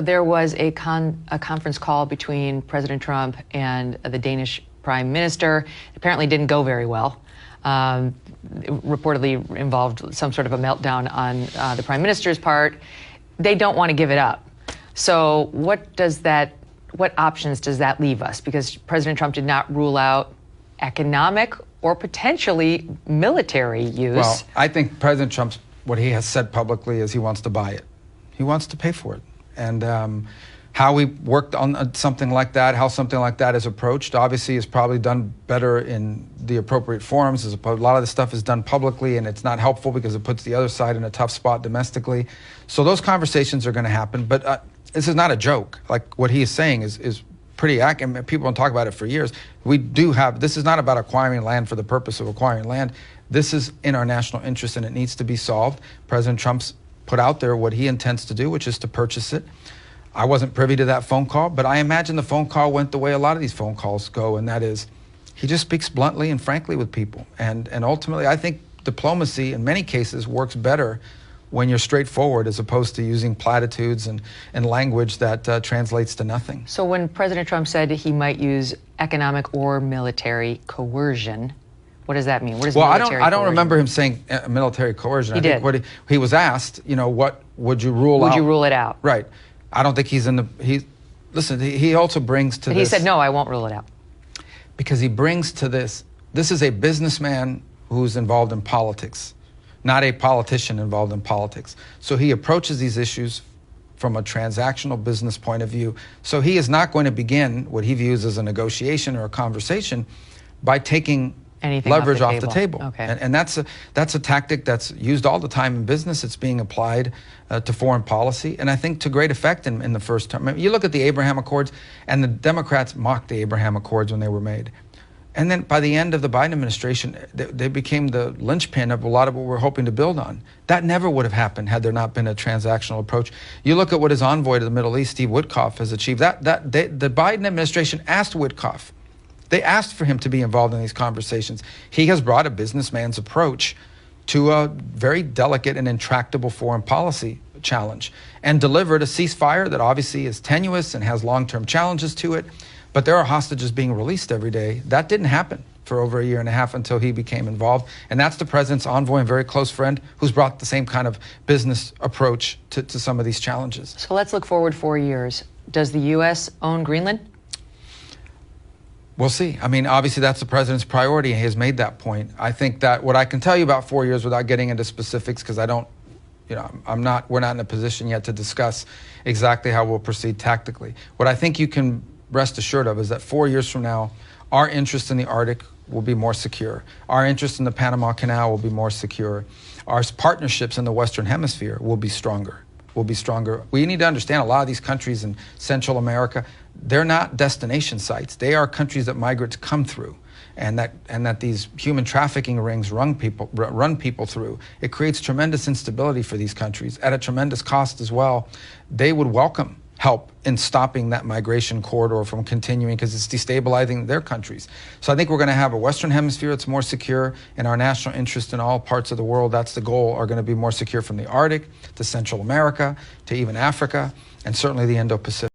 There was a conference call between President Trump and the Danish Prime Minister. It apparently didn't go very well. It reportedly involved some sort of a meltdown on the Prime Minister's part. They don't want to give it up. So what options does that leave us? Because President Trump did not rule out economic or potentially military use. Well, I think President Trump's, what he has said publicly is he wants to buy it. He wants to pay for it. And how we worked on something like that, how something like that is approached, obviously is probably done better in the appropriate forums. A lot of the stuff is done publicly, and it's not helpful because it puts the other side in a tough spot domestically. So those conversations are going to happen. But this is not a joke. Like what he is saying is pretty accurate. People don't talk about it for years. We do have, this is not about acquiring land for the purpose of acquiring land. This is in our national interest, and it needs to be solved. President Trump's put out there what he intends to do, which is to purchase it. I wasn't privy to that phone call, but I imagine the phone call went the way a lot of these phone calls go, and that is he just speaks bluntly and frankly with people. And ultimately, I think diplomacy in many cases works better when you're straightforward as opposed to using platitudes and language that translates to nothing. So when President Trump said he might use economic or military coercion, what does that mean? What is well, military I don't remember him saying military coercion. He did. Think what he was asked, you know, what would you rule out? Would you rule it out? Right. I don't think he's in the, listen, he also brings to but this. He said, no, I won't rule it out. Because he brings to this is a businessman who's involved in politics, not a politician involved in politics. So he approaches these issues from a transactional business point of view. So he is not going to begin what he views as a negotiation or a conversation by taking leverage off the table. Okay. And that's a tactic that's used all the time in business. It's being applied to foreign policy, and I think to great effect in the first term. I mean, you look at the Abraham Accords, and the Democrats mocked the Abraham Accords when they were made. And then by the end of the Biden administration, they became the linchpin of a lot of what we're hoping to build on. That never would have happened had there not been a transactional approach. You look at what his envoy to the Middle East, Steve Witkoff, has achieved. The Biden administration asked Witkoff. They asked for him to be involved in these conversations. He has brought a businessman's approach to a very delicate and intractable foreign policy challenge and delivered a ceasefire that obviously is tenuous and has long-term challenges to it. But there are hostages being released every day. That didn't happen for over a year and a half until he became involved. And that's the president's envoy and very close friend who's brought the same kind of business approach to some of these challenges. So let's look forward 4 years. Does the U.S. own Greenland? We'll see. I mean, obviously that's the president's priority, and he has made that point. I think that what I can tell you about 4 years without getting into specifics, because I don't, you know, we're not in a position yet to discuss exactly how we'll proceed tactically. What I think you can rest assured of is that 4 years from now, our interest in the Arctic will be more secure. Our interest in the Panama Canal will be more secure. Our partnerships in the Western Hemisphere will be stronger. We need to understand a lot of these countries in Central America, they're not destination sites. They are countries that migrants come through, and that these human trafficking rings run people through. It creates tremendous instability for these countries at a tremendous cost as well. They would welcome help in stopping that migration corridor from continuing because it's destabilizing their countries. So I think we're going to have a Western Hemisphere that's more secure, and our national interest in all parts of the world, that's the goal, are going to be more secure from the Arctic to Central America to even Africa and certainly the Indo-Pacific.